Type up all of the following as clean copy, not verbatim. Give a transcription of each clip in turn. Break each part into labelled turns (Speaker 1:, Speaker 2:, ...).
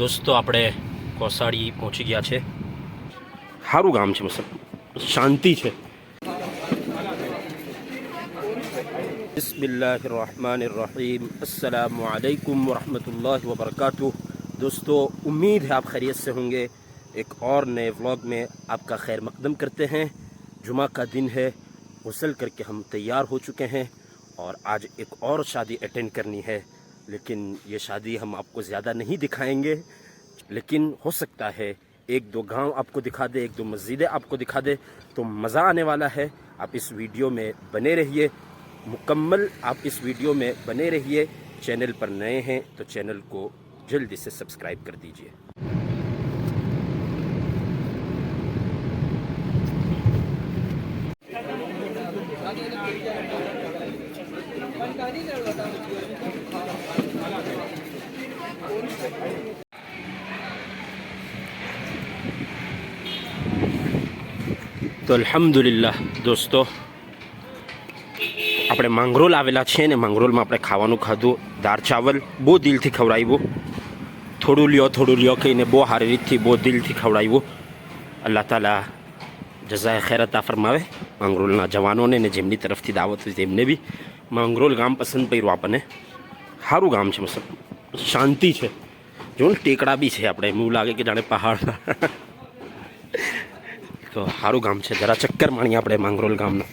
Speaker 1: દોસ્તો આપણે કોસાડી પહોંચી ગયા છે. સારું ગામ છે, મતલબ શાંતિ છે. બિસ્મિલ્લાહિર रहमानिर रहीम. अस्सलामु अलैकुम वरहमतुल्लाहि वबरकातुह. दोस्तों, उम्मीद है आप खैरियत से होंगे. एक और नए व्लॉग में आपका खैर मकदम करते हैं. जुमा का दिन है, गुस्ल करके हम तैयार हो चुके हैं और आज एक और शादी अटेंड करनी है. लेकिन ये शादी हम आपको ज़्यादा नहीं दिखाएंगे, लेकिन हो सकता है एक दो गांव आपको दिखा दे, एक दो मस्जिदें आपको दिखा दे, तो मज़ा आने वाला है. आप इस वीडियो में बने रहिए, मुकम्मल आप इस वीडियो में बने रहिए. चैनल पर नए हैं तो चैनल को जल्दी से सब्सक्राइब कर दीजिए. તો અલ્હમ્દુલિલ્લાહ દોસ્તો, આપણે માંગરોલ આવેલા છીએ ને માંગરોલમાં આપણે ખાવાનું ખાધું. દાળ ચાવલ બહુ દિલથી ખવડાવ્યું. થોડું લ્યો કહીને બહુ સારી રીતથી બહુ દિલથી ખવડાવ્યું. અલ્લાહ તાલા જઝાએ ખૈર અતા ફરમાવે માંગરોલના જવાનોને ને જેમની તરફથી દાવત હોય તેમને બી. માંગરોલ ગામ પસંદ કર્યું આપણને. સારું ગામ છે, મતલબ શાંતિ છે. જો ને ટેકડા બી છે, આપણે એવું લાગે કે જાણે પહાડ. તો સારું ગામ છે. જરા ચક્કર માણીએ આપણે માંગરોલ ગામના.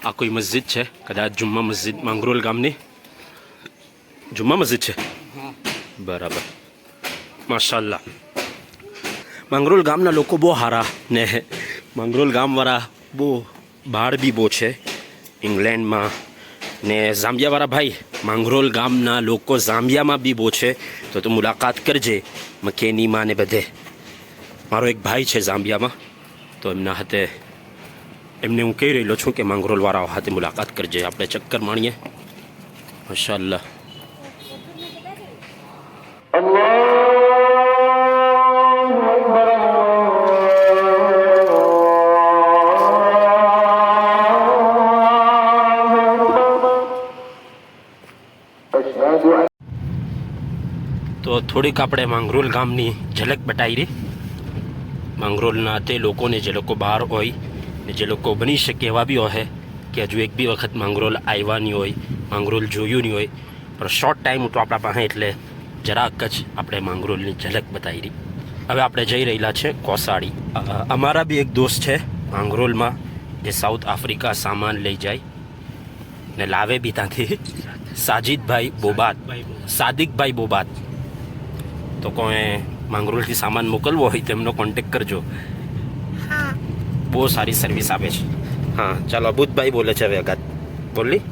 Speaker 1: આ કોઈ મસ્જિદ છે, કદાચ જુમ્મા મસ્જિદ માંગરોલ ગામની. જુમ્મા મસ્જિદ છે, બરાબર, માશાલ્લાહ. માંગરોલ ગામના લોકો બહુ સારા ને માંગરોલ ગામવાળા બહુ બહાર બી બહુ છે, ઇંગ્લેન્ડમાં ને ઝામ્બિયાવાળા ભાઈ. માંગરોલ ગામના લોકો ઝામ્બિયામાં બી બહુ છે, તો મુલાકાત કરજે મકેનીમાં ને બધે. મારો એક ભાઈ છે ઝામ્બિયામાં, તો એમના હાથે એમને હું કહી રહેલો છું કે માંગરોલવાળાઓ હાથે મુલાકાત કરજે. આપણે ચક્કર માણીએ. માશાઅલ્લાહ. તો થોડીક આપણે માંગરોલ ગામની ઝલક બતાવી રહી. માંગરોલના તે લોકોને જે લોકો બહાર હોય ને જે લોકો બની શકે એવા બી હોય કે હજુ એક બી વખત માંગરોલ આવ્યા નહીં હોય, માંગરોલ જોયું નહીં હોય, પણ શોર્ટ ટાઈમ હતો આપણા પાસે, એટલે જરાક જ આપણે માંગરોલની ઝલક બતાવી રહી. હવે આપણે જઈ રહેલા છે કોસાડી. અમારા બી એક દોસ્ત છે માંગરોલમાં, જે સાઉથ આફ્રિકા સામાન લઈ જાય ને લાવે બી ત્યાંથી. સાદિકભાઈ બોબાત. તો કોઈ માંગરોલથી સામાન મોકલવો હોય તો એમનો કોન્ટેક કરજો. બહુ સારી સર્વિસ આપે છે. હા ચાલો, અબુદભાઈ બોલે છે હવે અગાત બોલી.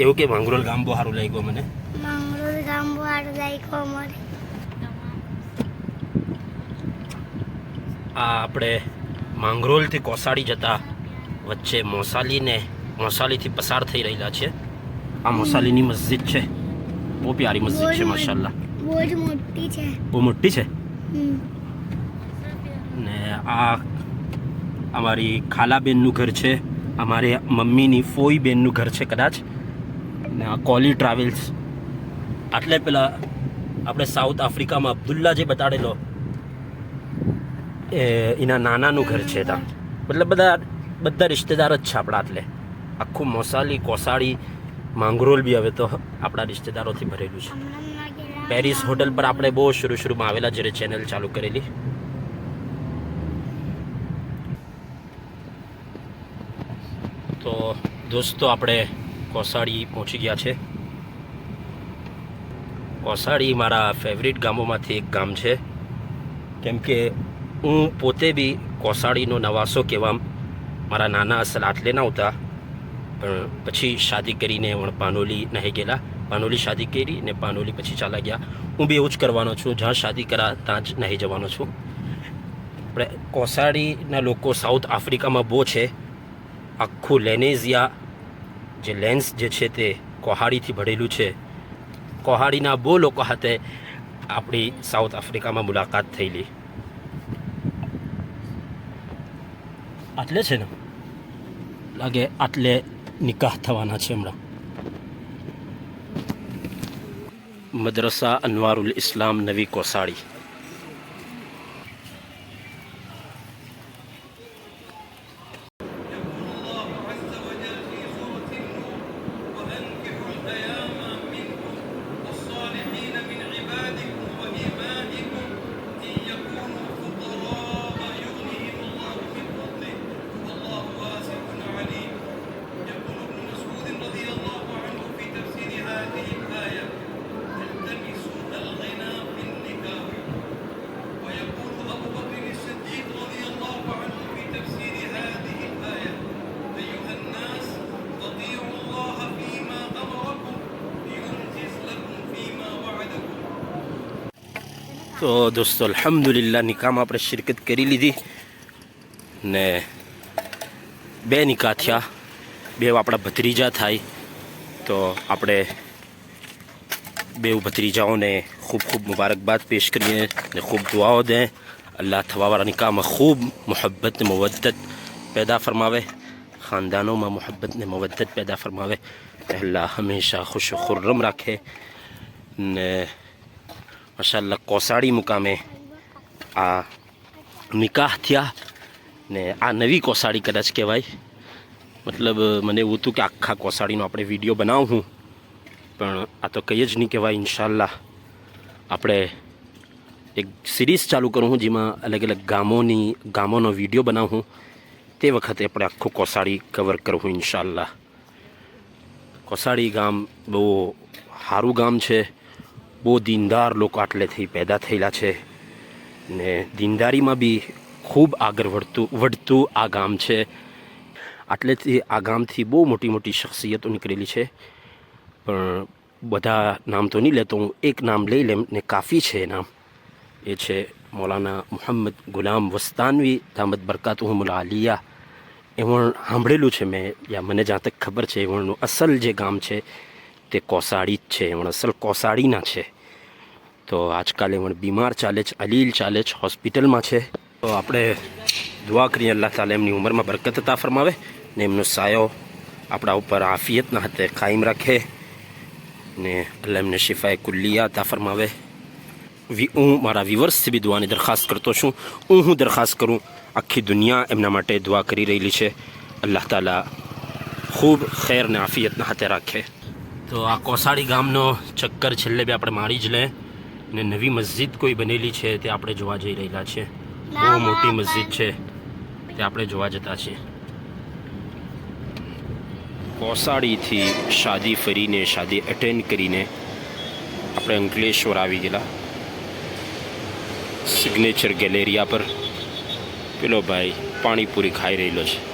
Speaker 1: એવું કે માંગરોલ ગામ બહુ સારું લાગ્યું મને.
Speaker 2: માંગરોલ ગામ બહુ સારું લાગ્યું મને.
Speaker 1: આ આપણે માંગરોલથી કોસાડી જતા વચ્ચે મોસાલીથી પસાર થઈ રહેલા છે. આ મોસાલીની મસ્જિદ છે, બહુ પ્યારી મસ્જિદ છે માશાલ્લાહ.
Speaker 2: બહુ જ મોટી છે.
Speaker 1: બહુ મોટી છે. ને આ અમારી ખાલાબેનનું ઘર છે, અમારે મમ્મીની ફોઈ બેનનું ઘર છે કદાચ. ને આ કોલી ટ્રાવેલ્સ. આટલે પેલા આપણે સાઉથ આફ્રિકામાં અબ્દુલ્લા જે બતાડેલો એના નાનાનું ઘર છે ત્યાં. મતલબ બધા રિશ્તેદાર જ છે આપણા. આટલે આખું મોસાલી કોસાડી માંગરોલ બી હવે તો આપણા રિશ્તેદારોથી ભરેલું છે. પેરિસ હોટલ પર આપણે બહુ શરૂમાં આવેલા જ્યારે ચેનલ ચાલુ કરેલી. તો દોસ્તો, આપણે કોસાડી પહોંચી ગયા છે. કોસાડી મારા ફેવરિટ ગામોમાંથી એક ગામ છે, કેમ કે હું પોતે બી કોસાડીનો નવાસો કહેવા. મારા નાના અસલ આટલે ના આવતા, પણ પછી શાદી કરીને પાનોલી નહીં ગયેલા. પાનોલી શાદી કરી ને પાનોલી પછી ચાલા ગયા. હું બી એવું જ કરવાનો છું, જ્યાં શાદી કરા ત્યાં જ નહીં જવાનો છું. આપણે કોસાડીના લોકો સાઉથ આફ્રિકામાં બહુ છે. આખું લેનેઝિયા જે લેન્સ જે છે તે કોહાડીથી ભરેલું છે. કોહાડીના બહુ લોકો હાથે આપણી સાઉથ આફ્રિકામાં મુલાકાત થયેલી. આટલે છે ને લાગે આટલે નિકાહ થવાના છે હમણાં. मदरसा अनवारुल इस्लाम नवी कोसाड़ी। तो दोस्तों अल्हम्दुलिल्लाह निकाह में આપણે શિરકત કરી લીધી ને બે નિકાહ થયા, બે આપણા ભત્રીજા થાય, તો આપણે બે ભત્રીજાઓને ખૂબ ખૂબ મુબારકબાદ પેશ કરીએ ને ખૂબ દુઆઓ દેं। अल्लाह थवावारा निकाह में खूब मोहब्बत ने मवद्दत पैदा फरमावे, ख़ानदानों में मोहब्बत ने मवद्दत पैदा फरमावे, अल्लाह हमेशा खुश खुर्रम रखे ने माशाअल्लाह कोसाड़ी मुकामे आ निकाह थया ने आ नवी कोसाड़ी कदाच कहेवाय। मतलब मने एवुं हतुं के आखा कोसाड़ीनो आपणे विडियो बनावुं हूँ, पण आ तो कई ज नहीं कहेवाय। इंशाअल्लाह आपणे एक सीरीज चालू करूँ हूँ जेमां अलग अलग गामोनो विडियो बनावुं हूँ, ते वखते आपणे आखुं कोसाड़ी कवर करूँ हूँ इंशाअल्लाह। कोसाड़ी गाम बहु सारूं गाम छे, बहु दीनदार लोग आटलेथी पैदा थयेला छे ने दीनदारी में भी खूब आगर वधतुं आ गाम छे। आटलेथी आ गामथी बहु मोटी मोटी शख्सियतो निकळेली छे, पण बधा नाम तो नहीं लेतो हूँ, एक नाम लई लेम ने काफ़ी छे नाम। ये छे मौलाना मुहम्मद गुलाम वस्तानवी दामद बरकातुहुमुल आलिया। एवण सांभळेलुं छे मैं, या मने ज्यां तक खबर छे एवणनुं असल जे गाम छे ते कोसाड़ी ज छे, एवण असल कोसाड़ीना छे। तो आजकल एवण बीमार चाले अलील चाले हॉस्पिटल में है। तो आपणे दुआ करिए अल्लाह ताला एमनी उमर में बरकत अता फरमावे ने एमनो सायो आपणा उपर आफियतना हाथे कायम रखे ने अल्लाह एमने शिफाए कुल्लिया अता फरमावे। हूँ मारा व्यूवर्स से भी दुआनी दरखास्त करतो छूँ, हूँ दरखास्त करूँ आखी दुनिया एमना माटे दुआ करी रही है। अल्लाह ताला खूब खैर ने आफियतना हाथे राखे। तो आ कोसाड़ी गामनो चक्कर छेल्ले बे आपणे मारी ज लें ने नवी मस्जिद कोई बनेली है ते आपणे जोवा जई रहेला छे। बहु मोटी मस्जिद है ते आपणे जोवा जता छे। कोसाड़ी थी शादी फरीने शादी अटेन्ड करीने आपणे अंकलेश्वर आवी गेला। सिग्नेचर गैलेरिया पर पेलो भाई पाणीपुरी खाई रहेलो छे।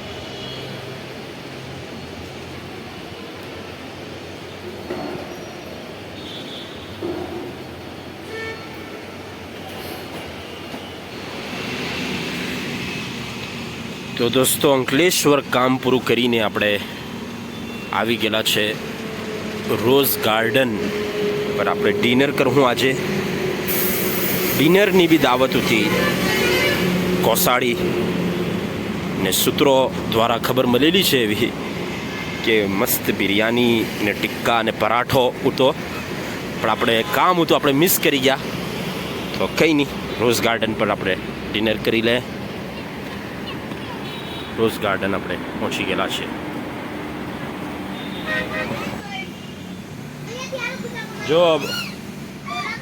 Speaker 1: तो दोस्तों अंकलेश्वर काम पूरु करीने आपणे आवी गेला छे रोज गार्डन पर आपणे डिनर करवुं। आजे डिनरनी भी दावत थी कोसाड़ी ने सूत्रों द्वारा खबर मळेली छे एवी के मस्त बिरयानी ने टिक्का ने पराठो उतो, पण आपणे काम हतुं आपणे मिस करी गया। तो कई नहीं, रोज गार्डन पर आपणे डिनर करी ले। रोज गार्डन अपने पहुंची गेला छे। जो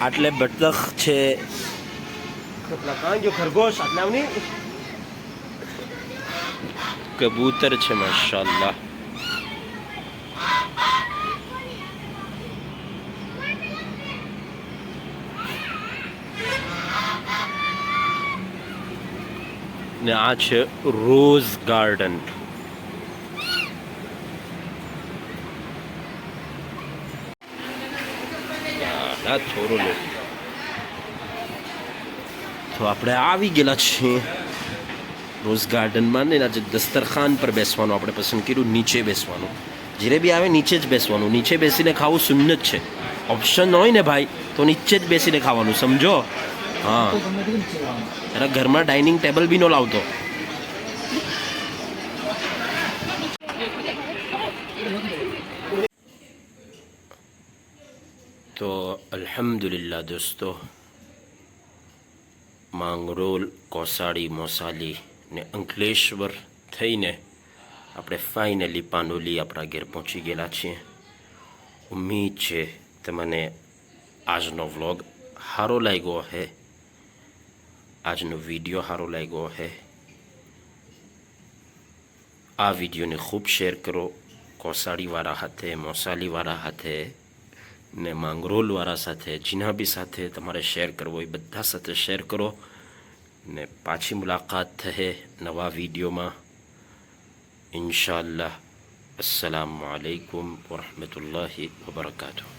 Speaker 1: आटले बतख छे, कां जो खरगोश आटलावनी कबूतर छे माशाअल्लाह। ने आ छे रोज गार्डन। छोरो लो तो આપણે આવી ગયેલા છીએ રોઝ ગાર્ડનમાં ને આજે દસ્તરખાન પર બેસવાનું આપણે પસંદ કર્યું, નીચે બેસવાનું। જ્યારે બી આવે નીચે જ બેસવાનું, નીચે બેસીને ખાવું સુન્નત છે। ઓપ્શન હોય ને ભાઈ તો નીચે જ બેસીને ખાવાનું, સમજો। હા, એના ઘરમાં ડાઇનિંગ ટેબલ બી નો લાવતો। तो અલ્હમ્દુલિલ્લાહ દોસ્તો, માંગરોળ, કોસાડી, મોસાલી ને અંકલેશ્વર થઈને આપણે ફાઇનલી પાનોલી આપણા ઘેર પહોંચી ગયેલા છીએ. ઉમ્મીદ છે તમને આજનો વ્લોગ સારો લાગ્યો હે, આજનો વિડીયો સારો લાગ્યો હે. આ વિડીયોને ખૂબ શેર કરો કોસાડીવાળા હાથે, મોસાલીવાળા હાથે ને માંગરોળવાળા સાથે, જીના બી સાથે તમારે શેર કરવો એ બધા સાથે શેર કરો. ને પાછી મુલાકાત થશે નવા વિડીયોમાં ઇન્શાઅલ્લાહ. અસ્સલામુ અલૈકુમ વરહમતુલ્લાહિ વબરકાતુહ.